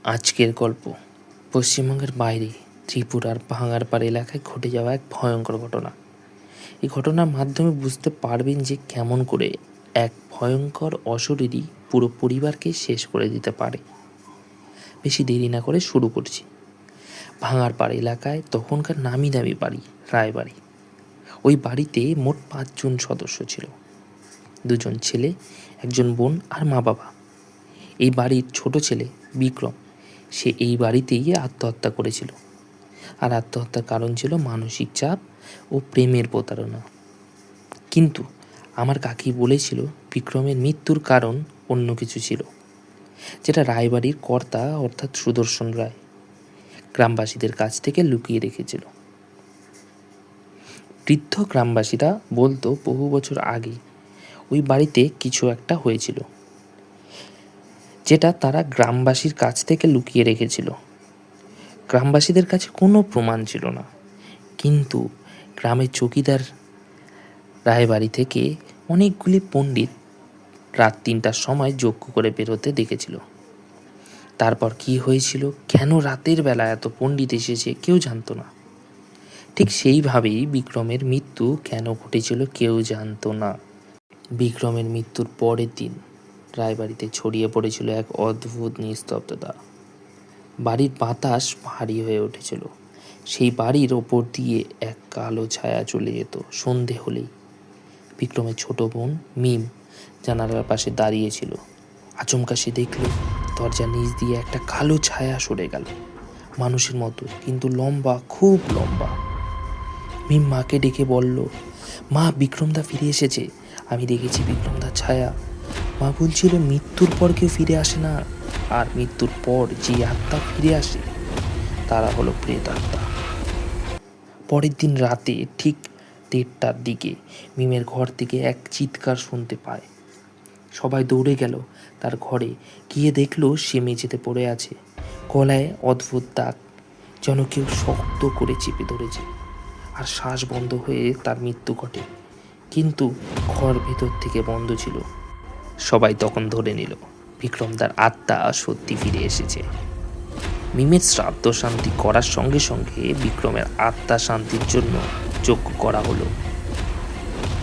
আজকের গল্প পশ্চিমবঙ্গের বাইরে ত্রিপুরার ভাঙারপাড় এলাকায় ঘটে যাওয়া এক ভয়ঙ্কর ঘটনা। এই ঘটনার মাধ্যমে বুঝতে পারবেন যে কেমন করে এক ভয়ঙ্কর অশরীরী পুরো পরিবারকে শেষ করে দিতে পারে। বেশি দেরি না করে শুরু করছি। ভাঙারপাড় এলাকায় তখনকার নামি দামি বাড়ি রায়বাড়ি। ওই বাড়িতে মোট 5 জন সদস্য ছিল, 2 জন ছেলে, 1 জন বোন আর মা বাবা। এই বাড়ির ছোট ছেলে বিক্রম, সে এই বাড়িতেই আত্মহত্যা করেছিল। আর আত্মহত্যার কারণ ছিল মানসিক চাপ ও প্রেমের প্রতারণা। কিন্তু আমার কাকি বলেছিল বিক্রমের মৃত্যুর কারণ অন্য কিছু ছিল, যেটা রায়বাড়ির কর্তা অর্থাৎ সুদর্শন রায় গ্রামবাসীদের কাছ থেকে লুকিয়ে রেখেছিল। বৃদ্ধ গ্রামবাসীরা বলতো বহু বছর আগে ওই বাড়িতে কিছু একটা হয়েছিল, যেটা তারা গ্রামবাসীর কাছ থেকে লুকিয়ে রেখেছিল। গ্রামবাসীদের কাছে কোনো প্রমাণ ছিল না, কিন্তু গ্রামের চৌকিদার রায়বাড়ি থেকে অনেকগুলি পণ্ডিত রাত 3টার সময় যজ্ঞ করে বেরোতে দেখেছিল। তারপর কি হয়েছিল, কেন রাতের বেলা এত পণ্ডিত এসেছে কেউ জানতো না। ঠিক সেইভাবেই বিক্রমের মৃত্যু কেন ঘটেছিল কেউ জানতো না। বিক্রমের মৃত্যুর পরের দিন রায়বাড়িতে ছড়িয়ে পড়েছিল এক অদ্ভুত নিস্তব্ধতা। বাড়ির বাতাস ভারী হয়ে উঠেছিল। সেই বাড়ির ওপর দিয়ে এক কালো ছায়া চলে যেত সন্ধে হলেই। বিক্রমের ছোট বোন মিম জানালার পাশে দাঁড়িয়েছিল। আচমকা সে দেখল দরজার নিচ দিয়ে একটা কালো ছায়া সরে গেল, মানুষের মতো কিন্তু লম্বা, খুব লম্বা। মিম মাকে ডেকে বলল, মা, বিক্রমদা ফিরে এসেছে, আমি দেখেছি বিক্রমদার ছায়া। মা বলছিল মৃত্যুর পর কেউ ফিরে আসে না, আর মৃত্যুর পর যে আত্মা ফিরে আসে তারা হলো প্রেত আত্মা। পরের দিন রাতে ঠিক 1:30টার দিকে মিমের ঘর থেকে এক চিৎকার শুনতে পায়। সবাই দৌড়ে গেল তার ঘরে, গিয়ে দেখলো সে মেঝেতে পড়ে আছে, গলায় অদ্ভুত দাগ, যেন কেউ শক্ত করে চেপে ধরেছে। আর শ্বাস বন্ধ হয়ে তার মৃত্যু ঘটে, কিন্তু ঘর ভেতর থেকে বন্ধ ছিল। সবাই তখন ধরে নিল বিক্রমদার আত্মা সত্যি ফিরে এসেছে। মিমের শ্রাদ্ধ শান্তি করার সঙ্গে সঙ্গে বিক্রমের আত্মা শান্তির জন্য যজ্ঞ করা হলো।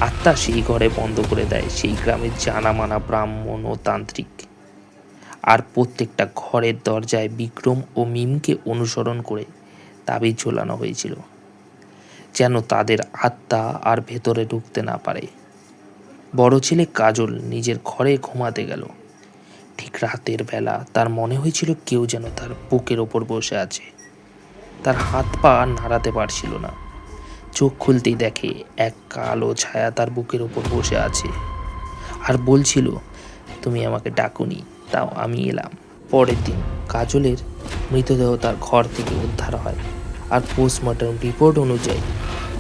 আত্মা সেই ঘরে বন্ধ করে দেয় সেই গ্রামের জানা মানা ব্রাহ্মণ ও তান্ত্রিক। আর প্রত্যেকটা ঘরের দরজায় বিক্রম ও মিমকে অনুসরণ করে তাবিজ ঝোলানো হয়েছিল, যেন তাদের আত্মা আর ভেতরে ঢুকতে না পারে। বড় ছেলে কাজল নিজের ঘরে ঘুমাতে গেল। ঠিক রাতের বেলা তার মনে হয়েছিল কেউ যেন তার বুকের ওপর বসে আছে। তার হাত পা নাড়াতে পারছিল না। চোখ খুলতেই দেখে এক কালো ছায়া তার বুকের ওপর বসে আছে আর বলছিল, তুমি আমাকে ডাকুনি, তাও আমি এলাম। পরের দিন কাজলের মৃতদেহ তার ঘর থেকে উদ্ধার হয়, আর পোস্টমর্টম রিপোর্ট অনুযায়ী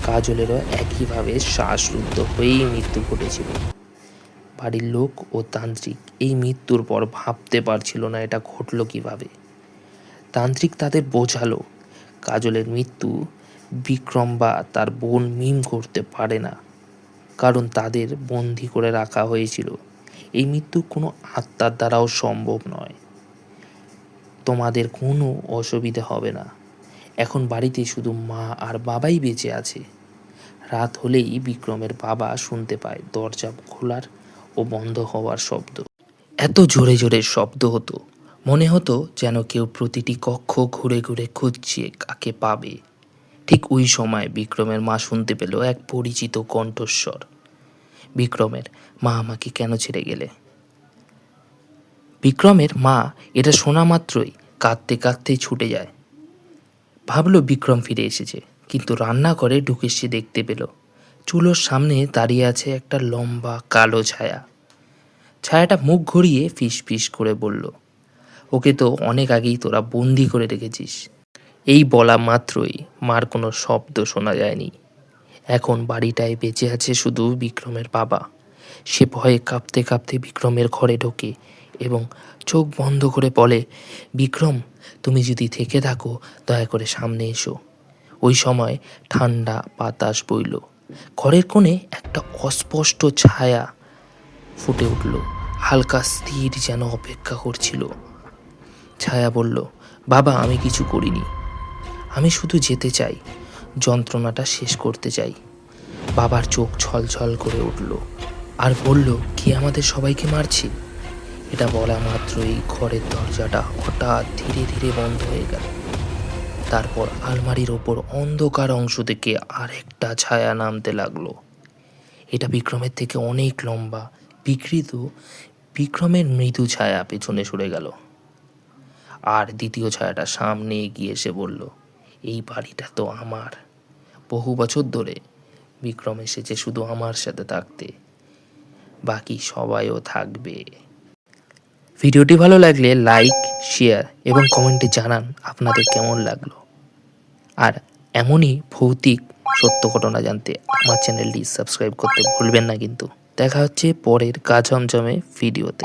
কাজলেরও একইভাবে শ্বাসরুদ্ধ হয়েই মৃত্যু ঘটেছিল। বাড়ির লোক ও তান্ত্রিক এই মৃত্যুর পর ভাবতে পারছিল না এটা ঘটল কিভাবে। তান্ত্রিক তাদের বোঝালো কাজলের মৃত্যু বিক্রম বা তার বোন মিম করতে পারে না, কারণ তাদের বন্দি করে রাখা হয়েছিল। এই মৃত্যু কোনো আত্মার দ্বারাও সম্ভব নয়। তোমাদের কোনো অসুবিধা হবে না, এখন বাড়িতে শুধু মা আর বাবাই বেঁচে আছে। রাত হলেই বিক্রমের বাবা শুনতে পায় দরজা খোলার ও বন্ধ হওয়ার শব্দ। এত জোরে জোরে শব্দ হতো, মনে হতো যেন কেউ প্রতিটি কক্ষ ঘুরে ঘুরে খুঁজছে কাকে পাবে। ঠিক ওই সময় বিক্রমের মা শুনতে পেল এক পরিচিত কণ্ঠস্বর, বিক্রমের মা, আমাকে কেন ছেড়ে গেলে? বিক্রমের মা এটা শোনা মাত্রই কাঁদতে কাঁদতে ছুটে যায়। ভাবলো বিক্রম ফিরে এসেছে, কিন্তু রান্নাঘরে ঢুকে সে দেখতে পেল চুলোর সামনে দাঁড়িয়ে আছে একটা লম্বা কালো ছায়া। ছায়াটা মুখ ঘুরিয়ে ফিস ফিস করে বলল, ওকে তো অনেক আগেই তোরা বন্দি করে রেখেছিস। এই বলা মাত্রই মার কোনো শব্দ শোনা যায়নি। এখন বাড়িটায় বেঁচে আছে শুধু বিক্রমের বাবা। সে ভয়ে কাঁপতে কাঁপতে বিক্রমের ঘরে ঢোকে এবং চোখ বন্ধ করে বলে, বিক্রম, তুমি যদি থেকে থাকো দয়া করে সামনে এসো। ওই সময় ঠান্ডা বাতাস বইল। ঘরের কোণে একটা অস্পষ্ট ছায়া ফুটে উঠল, হালকা স্থির, যেন অপেক্ষা করছিল। ছায়া বলল, বাবা আমি কিছু করিনি, আমি শুধু যেতে চাই, যন্ত্রণাটা শেষ করতে চাই। বাবার চোখ ছলছল করে উঠল আর বলল, কে আমাদের সবাইকে মারছে? এটা বলা মাত্রই ঘরের দরজাটা হঠাৎ ধীরে ধীরে বন্ধ হয়ে গেল। তারপর আলমারির ওপর অন্ধকার অংশ থেকে আরেকটা ছায়া নামতে লাগলো। এটা বিক্রমের থেকে অনেক লম্বা, বিকৃত। বিক্রমের মৃদু ছায়া পেছনে সরে গেল, আর দ্বিতীয় ছায়াটা সামনে এগিয়ে এসে বলল, এই বাড়িটা তো আমার। বহু বছর ধরে বিক্রম এসেছে শুধু আমার সাথে থাকতে, বাকি সবাইও থাকবে। ভিডিওটি ভালো লাগলে লাইক, শেয়ার এবং কমেন্টে জানান আপনাদের কেমন লাগলো। আর এমনই ভৌতিক সত্য ঘটনা জানতে আমার চ্যানেলটি সাবস্ক্রাইব করতে ভুলবেন না কিন্তু। দেখা হচ্ছে পরের গা ছমছমে ভিডিওতে।